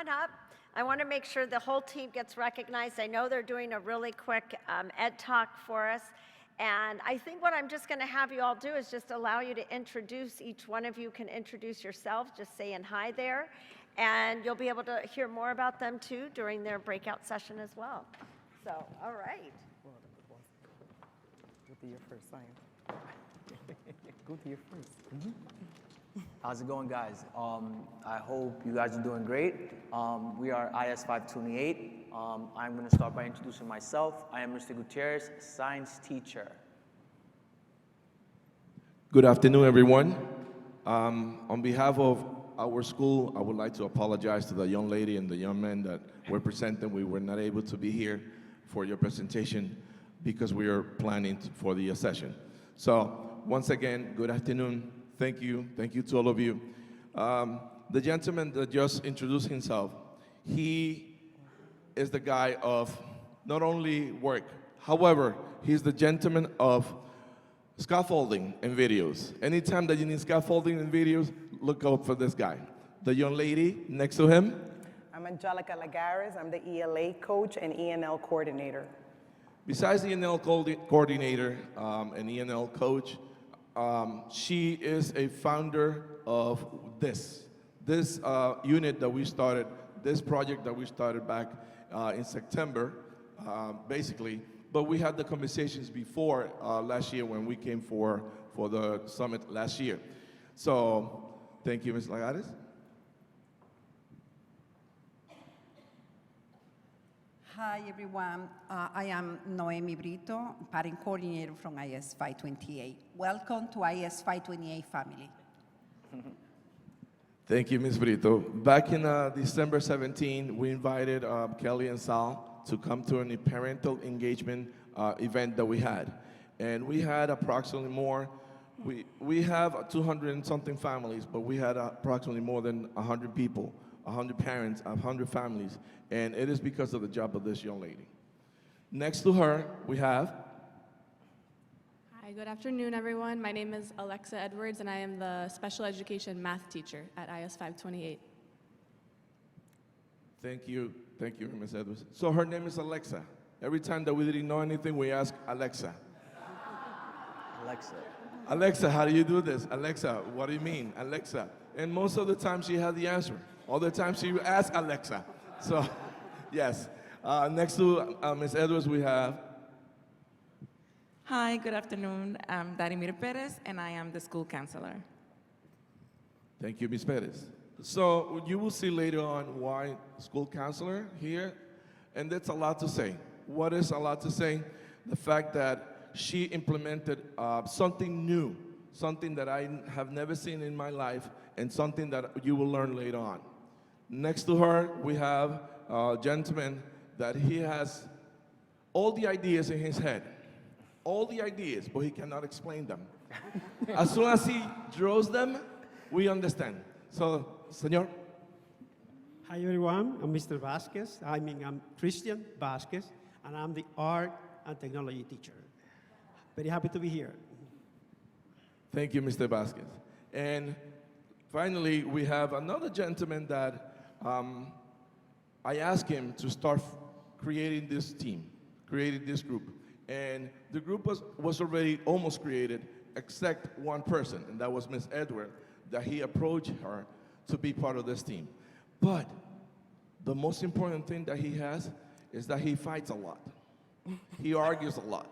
on up. I want to make sure the whole team gets recognized. I know they're doing a really quick ed talk for us. And I think what I'm just going to have you all do is just allow you to introduce, each one of you can introduce yourselves, just saying hi there. And you'll be able to hear more about them too during their breakout session as well. So, all right. Go to your first sign. Go to your first. How's it going, guys? I hope you guys are doing great. We are IS 528. I'm going to start by introducing myself. I am Mr. Gutierrez, science teacher. Good afternoon, everyone. On behalf of our school, I would like to apologize to the young lady and the young man that were presenting. We were not able to be here for your presentation because we are planning for the session. So once again, good afternoon. Thank you to all of you. The gentleman that just introduced himself, he is the guy of not only work, however, he's the gentleman of scaffolding and videos. Anytime that you need scaffolding and videos, look out for this guy. The young lady next to him. I'm Angelica Lagares. I'm the ELA coach and ENL coordinator. Besides the ENL coordinator and ENL coach, she is a founder of this unit that we started, this project that we started back in September, basically. But we had the conversations before last year when we came for the summit last year. So thank you, Ms. Lagares. Hi, everyone. I am Noemi Brito, parent coordinator from IS 528. Welcome to IS 528 family. Thank you, Ms. Brito. Back in December 17, we invited Kelly and Sal to come to a parental engagement event that we had. And we had approximately more, we have 200 and something families, but we had approximately more than 100 people, 100 parents, 100 families. And it is because of the job of this young lady. Next to her, we have. Hi, good afternoon, everyone. My name is Alexa Edwards, and I am the special education math teacher at IS 528. Thank you, Ms. Edwards. So her name is Alexa. Every time that we didn't know anything, we ask Alexa. Alexa, how do you do this? Alexa, what do you mean? Alexa. And most of the time she had the answer. All the time she asked Alexa. So, yes. Next to Ms. Edwards, we have. Hi, good afternoon. I'm Darimir Perez, and I am the school counselor. Thank you, Ms. Perez. So you will see later on why school counselor here, and that's a lot to say. What is a lot to say? The fact that she implemented something new, something that I have never seen in my life, and something that you will learn later on. Next to her, we have a gentleman that he has all the ideas in his head, all the ideas, but he cannot explain them. As soon as he draws them, we understand. So, Senor. Hi, everyone. I'm Mr. Vasquez. I'm Christian Vasquez, and I'm the art and technology teacher. Very happy to be here. Thank you, Mr. Vasquez. And finally, we have another gentleman that I asked him to start creating this team, creating this group. And the group was already almost created, except one person, and that was Miss Edward, that he approached her to be part of this team. But the most important thing that he has is that he fights a lot. He argues a lot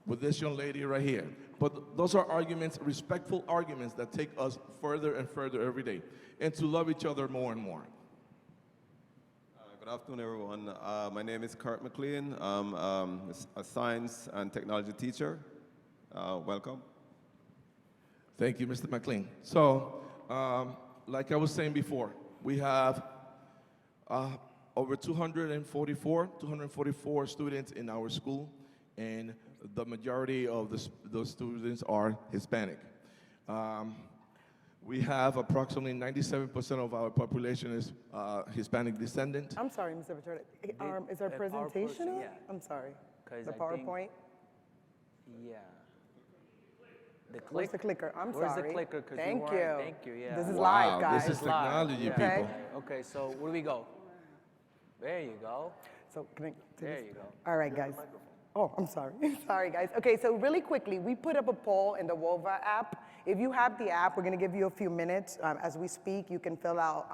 with this young lady right here. But those are arguments, respectful arguments that take us further and further every day, and to love each other more and more. Good afternoon, everyone. My name is Kurt McLean. I'm a science and technology teacher. Welcome. Thank you, Mr. McLean. So, like I was saying before, we have over 244 students in our school, and the majority of those students are Hispanic. We have approximately 97% of our population is Hispanic descendant. I'm sorry, Mr. Pichardo. Is our presentation on? Yeah. I'm sorry. The PowerPoint? Yeah. Where's the clicker? I'm Where's sorry. the clicker? Thank you. Thank you, yeah. This is Wow, live, guys. this is technology, Yeah. people. Okay, so where do we go? There you go. So can I do There this? you go. All right, guys. Oh, I'm sorry. Sorry, guys. Okay, so really quickly, we put up a poll in the WOVA app. If you have the app, we're going to give you a few minutes. As we speak, you can fill out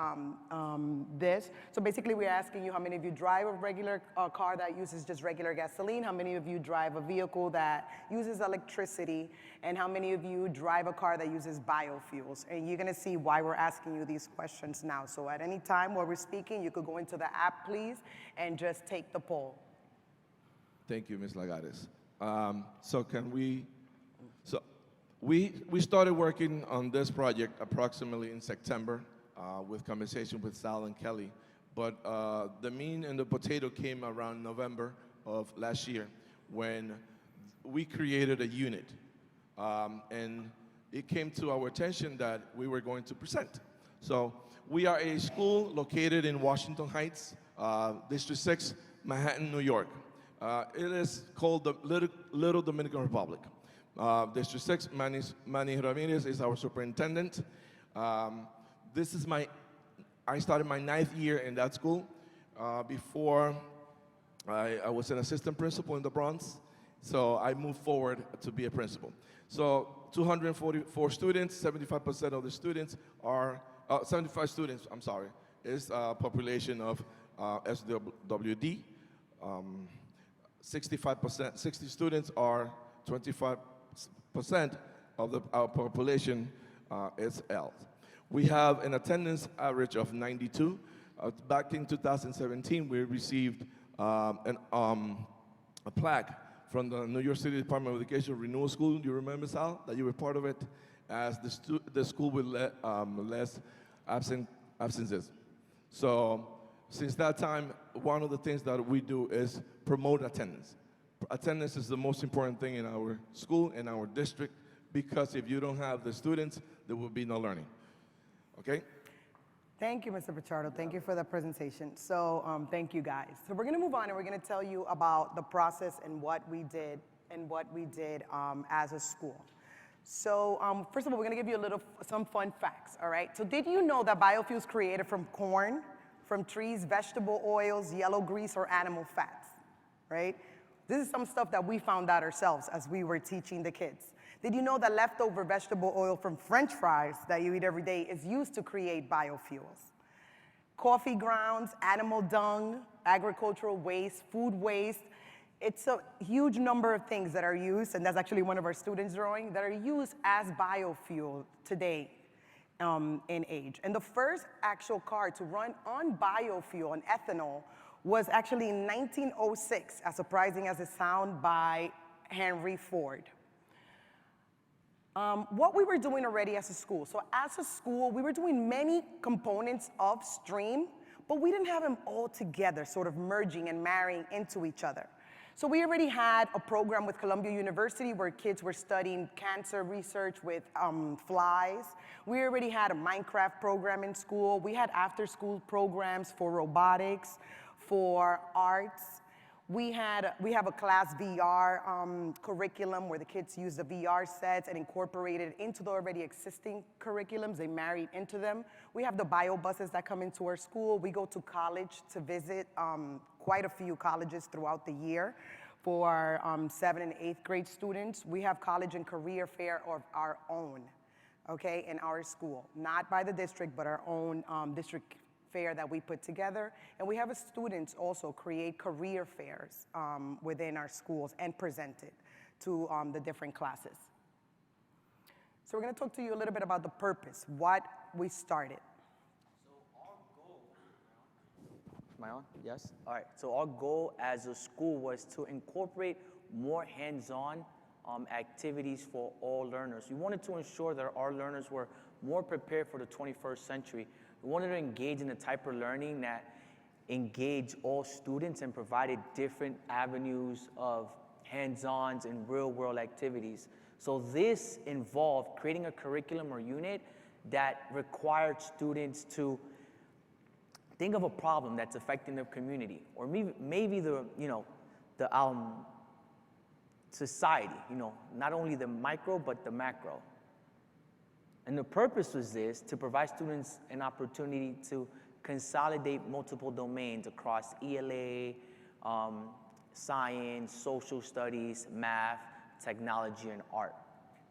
this. So basically, we're asking you how many of you drive a regular car that uses just regular gasoline, how many of you drive a vehicle that uses electricity, and how many of you drive a car that uses biofuels. And you're going to see why we're asking you these questions now. So at any time while we're speaking, you could go into the app, please, and just take the poll. Thank you, Ms. Lagares. So we started working on this project approximately in September with conversation with Sal and Kelly. But the meat and the potato came around November of last year when we created a unit. And it came to our attention that we were going to present. So we are a school located in Washington Heights, District 6, Manhattan, New York. It is called the Little Dominican Republic. District 6, Manny Ramirez is our superintendent. I started my 9th year in that school. Before, I was an assistant principal in the Bronx, so I moved forward to be a principal. So 244 students, 75% of the students are, 75 students, I'm sorry, is a population of SWD. 65%, 60 students are 25% of our population is L. We have an attendance average of 92. Back in 2017, we received a plaque from the New York City Department of Education Renewal School. Do you remember, Sal, that you were part of it? As the school with less absences. So since that time, one of the things that we do is promote attendance. Attendance is the most important thing in our school, in our district, because if you don't have the students, there will be no learning. Okay? Thank you, Mr. Pichardo. Thank you for that presentation. So thank you, guys. So we're going to move on, and we're going to tell you about the process and what we did as a school. So first of all, we're going to give you some fun facts, all right? So did you know that biofuels created from corn, from trees, vegetable oils, yellow grease, or animal fats, right? This is some stuff that we found out ourselves as we were teaching the kids. Did you know that leftover vegetable oil from French fries that you eat every day is used to create biofuels? Coffee grounds, animal dung, agricultural waste, food waste. It's a huge number of things that are used, and that's actually one of our students' drawing, that are used as biofuel today in age. And the first actual car to run on biofuel and ethanol was actually in 1906, as surprising as it sounds, by Henry Ford. What we were doing already as a school. So as a school, we were doing many components of STREAM, but we didn't have them all together, sort of merging and marrying into each other. So we already had a program with Columbia University where kids were studying cancer research with flies. We already had a Minecraft program in school. We had after-school programs for robotics, for arts. We have a class VR curriculum where the kids use the VR sets and incorporate it into the already existing curriculums. They married into them. We have the bio buses that come into our school. We go to college to visit quite a few colleges throughout the year for our 7th and 8th grade students. We have college and career fair of our own, okay, in our school. Not by the district, but our own district fair that we put together. And we have students also create career fairs within our schools and present it to the different classes. So we're going to talk to you a little bit about the purpose, what we started. So our goal, am I on? Yes? All right. So our goal as a school was to incorporate more hands-on activities for all learners. We wanted to ensure that our learners were more prepared for the 21st century. We wanted to engage in a type of learning that engaged all students and provided different avenues of hands-ons and real-world activities. So this involved creating a curriculum or unit that required students to think of a problem that's affecting their community, or maybe the society, not only the micro, but the macro. And the purpose was this, to provide students an opportunity to consolidate multiple domains across ELA, science, social studies, math, technology, and art.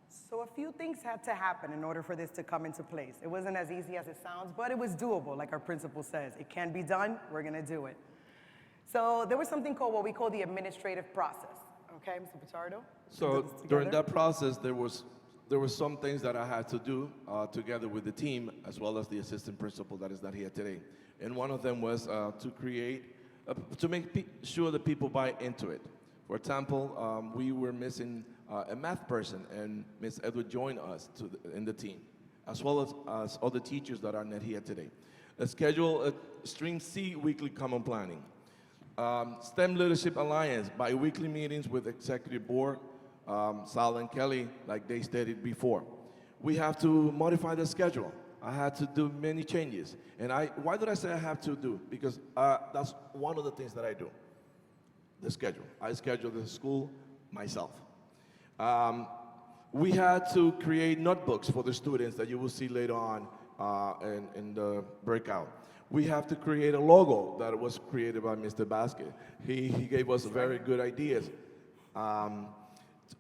So a few things had to happen in order for this to come into place. It wasn't as easy as it sounds, but it was doable, like our principal says. It can be done, we're gonna do it. So there was something called what we call the administrative process. Okay, Mr. Pichardo? So during that process, there were some things that I had to do together with the team, as well as the assistant principal that is not here today. And one of them was to create, to make sure that people buy into it. For example, we were missing a math person, and Ms. Edward joined us in the team, as well as other teachers that are not here today. Schedule a Stream C weekly common planning. STEM Leadership Alliance, bi-weekly meetings with Executive Board, Sal and Kelly, like they stated before. We have to modify the schedule. I had to do many changes. And why did I say I have to do? Because that's one of the things that I do, the schedule. I schedule the school myself. We had to create notebooks for the students that you will see later on in the breakout. We have to create a logo that was created by Mr. Basket. He gave us very good ideas.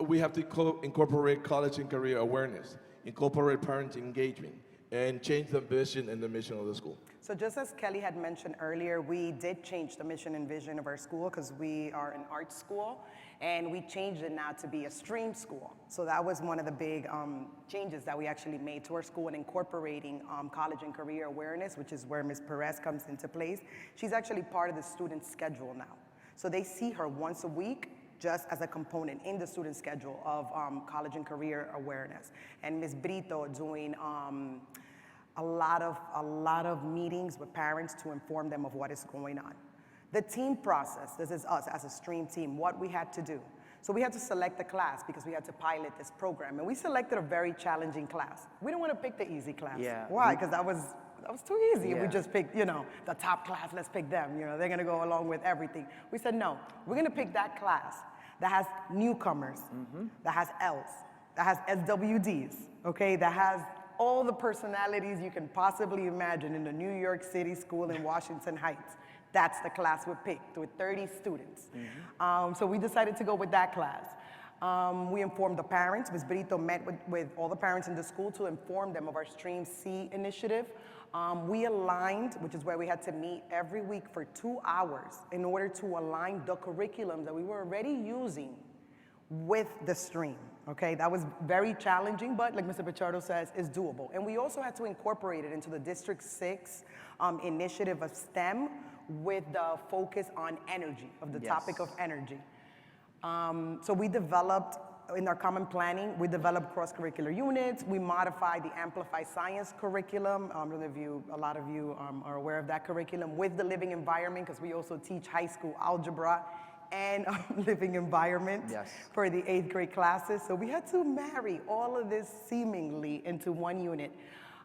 We have to incorporate college and career awareness, incorporate parent engagement, and change the vision and the mission of the school. So just as Kelly had mentioned earlier, we did change the mission and vision of our school because we are an art school, and we changed it now to be a STREAM school. So that was one of the big changes that we actually made to our school, and incorporating college and career awareness, which is where Ms. Perez comes into place. She's actually part of the student schedule now. So they see her once a week just as a component in the student schedule of college and career awareness. And Ms. Brito doing a lot of meetings with parents to inform them of what is going on. The team process, this is us as a STREAM team, what we had to do. So we had to select a class because we had to pilot this program, and we selected a very challenging class. We didn't want to pick the easy class. Yeah. Why? Because that was too easy. If we Yeah. just picked, the top class, let's pick them. They're gonna go along with everything. We said, no, we're gonna pick that class that has newcomers, that has Ls, that has SWDs, okay, that has all the personalities you can possibly imagine in the New York City school in Washington Heights. That's the class we picked with 30 students. So we decided to go with that class. We informed the parents. Ms. Brito met with all the parents in the school to inform them of our Stream C initiative. We aligned, which is where we had to meet every week for 2 hours in order to align the curriculum that we were already using with the stream, okay? That was very challenging, but like Mr. Pichardo says, it's doable. And we also had to incorporate it into the District 6 initiative of STEM with the focus on energy, of the topic of energy. So we developed, in our common planning, we developed cross-curricular units. We modified the Amplify Science curriculum. A lot of you are aware of that curriculum with the living environment, because we also teach high school algebra and living environment for the 8th grade classes. So we had to marry all of this seemingly into one unit.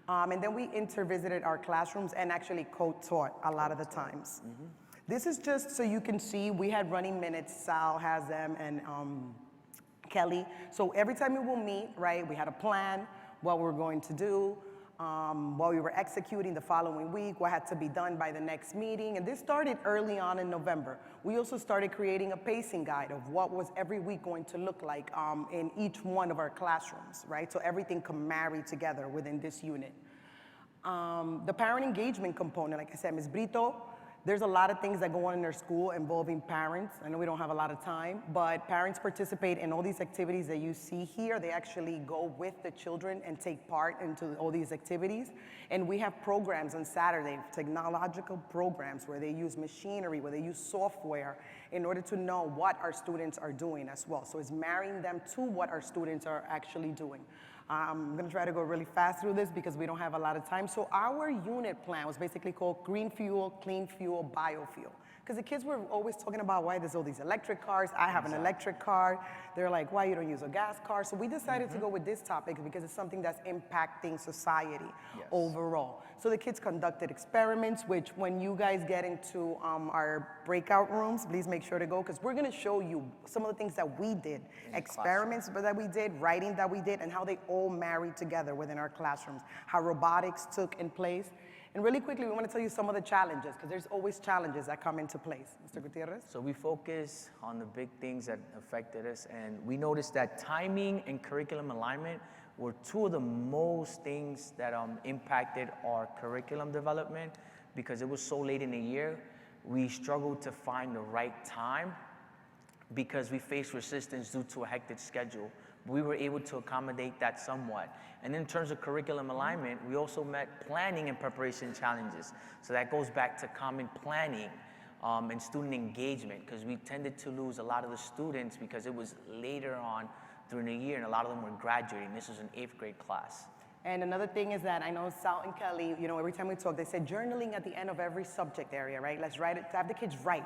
And then we intervisited our classrooms and actually co-taught a lot of the times. This is just so you can see, we had running minutes, Sal has them, and Kelly. So every time we will meet, right, we had a plan, what we were going to do, what we were executing the following week, what had to be done by the next meeting. And this started early on in November. We also started creating a pacing guide of what was every week going to look like in each one of our classrooms, right? So everything could marry together within this unit. The parent engagement component, like I said, Ms. Brito, there's a lot of things that go on in their school involving parents. I know we don't have a lot of time, but parents participate in all these activities that you see here. They actually go with the children and take part into all these activities. And we have programs on Saturday, technological programs where they use machinery, where they use software in order to know what our students are doing as well. So it's marrying them to what our students are actually doing. I'm gonna try to go really fast through this because we don't have a lot of time. So our unit plan was basically called Green Fuel, Clean Fuel, Biofuel. Because the kids were always talking about why there's all these electric cars. I have an electric car. They're like, why you don't use a gas car? So we decided to go with this topic because it's something that's impacting society overall. So the kids conducted experiments, which when you guys get into our breakout rooms, please make sure to go, because we're gonna show you some of the things that we did, experiments that we did, writing that we did, and how they all married together within our classrooms, how robotics took in place. And really quickly, we want to tell you some of the challenges, because there's always challenges that come into place. Mr. Gutierrez? So we focus on the big things that affected us, and we noticed that timing and curriculum alignment were two of the most things that impacted our curriculum development, because it was so late in the year. We struggled to find the right time because we faced resistance due to a hectic schedule. We were able to accommodate that somewhat. And in terms of curriculum alignment, we also met planning and preparation challenges. So that goes back to common planning and student engagement, because we tended to lose a lot of the students because it was later on during the year and a lot of them were graduating. This was an 8th grade class. And another thing is that I know Sal and Kelly, you know, every time we talk, they said journaling at the end of every subject area, right? Let's write it, have the kids write.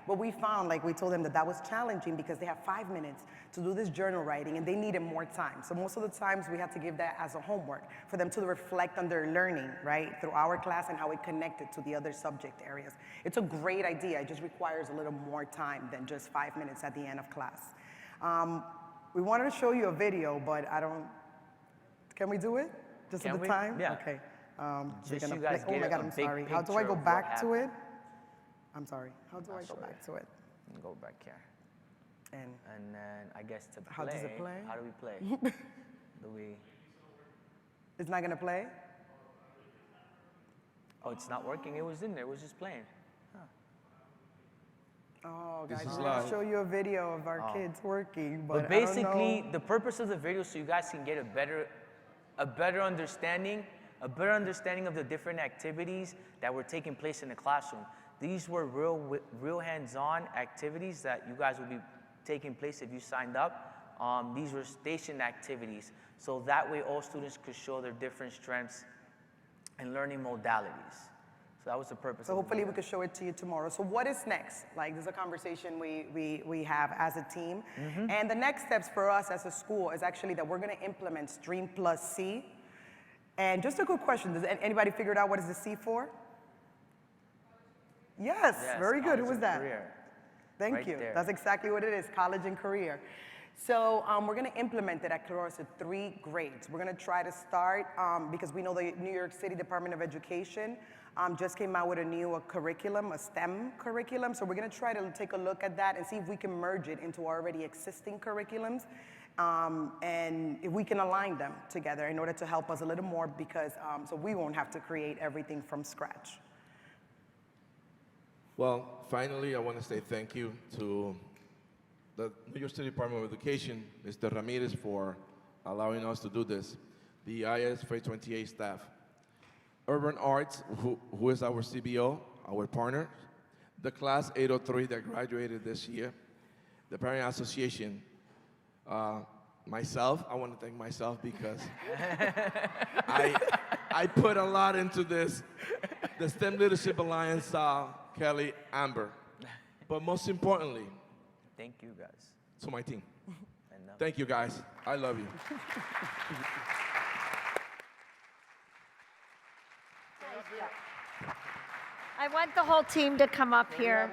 But we found, like we told them, that was challenging because they have 5 minutes to do this journal writing and they needed more time. So most of the times we had to give that as a homework for them to reflect on their learning, right? Through our class and how it connected to the other subject areas. It's a great idea. It just requires a little more time than just 5 minutes at the end of class. We wanted to show you a video, but can we do it? Just Can at the we? time? Yeah. Okay. Just so you guys oh get my a God, I'm big sorry. How do I picture go of what back to it? happened. I'm sorry. How do I That's go okay. back to it? Go back here. And And then I guess to play. How does it play? How do we play? Do we? it's not gonna play? Oh, it's not working. It was in there. It was just playing. Oh, This guys, is we're gonna live. show you a video of our kids working, but But I don't basically, know. the purpose of the video is so you guys can get a better understanding of the different activities that were taking place in the classroom. These were real hands-on activities that you guys will be taking place if you signed up. These were station activities, so that way all students could show their different strengths and learning modalities. So that was the purpose. So of the hopefully video. we could show it to you tomorrow. So what is next? Like, this is a conversation we have as a team. And the next steps for us as a school is actually that we're gonna implement Stream Plus C. And just a quick question, does anybody figure out what is the C for? Yes, very good. college Who was and that? career. Thank Right you. there. That's exactly what it is, college and career. So we're going to implement it across the 3 grades. We're going to try to start, because we know the New York City Department of Education just came out with a new curriculum, a STEM curriculum. So we're going to try to take a look at that and see if we can merge it into already existing curriculums, and if we can align them together in order to help us a little more, because so we won't have to create everything from scratch. Well, finally, I want to say thank you to the New York City Department of Education, Mr. Ramirez, for allowing us to do this, the IS 528 staff, Urban Arts, who is our CBO, our partner, the class 803 that graduated this year, the Parent Association, myself. I want to thank myself because I put a lot into this, the STEM Leadership Alliance, Kelly, Amber, but most importantly, Thank you guys. to my team. And, Thank you, guys. I love you. I want the whole team to come up here.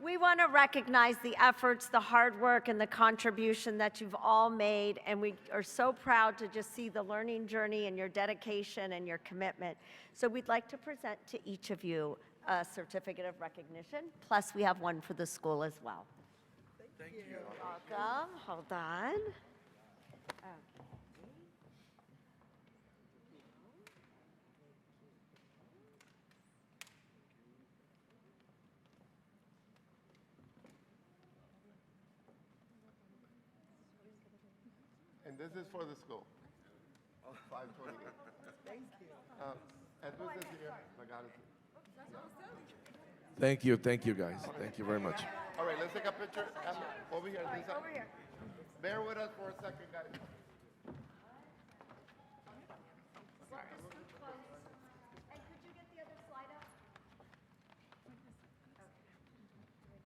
We want to recognize the efforts, the hard work, and the contribution that you've all made, and we are so proud to just see the learning journey and your dedication and your commitment. So we'd like to present to each of you a certificate of recognition, plus we have one for the school as well. Thank you. Welcome. Hold on. And this is for the school. 528. Thank you. Edward is here. Magana is here. Thank you, guys. Thank you very much. All right, let's take a picture. Over here. Over here. Bear with us for a second, guys.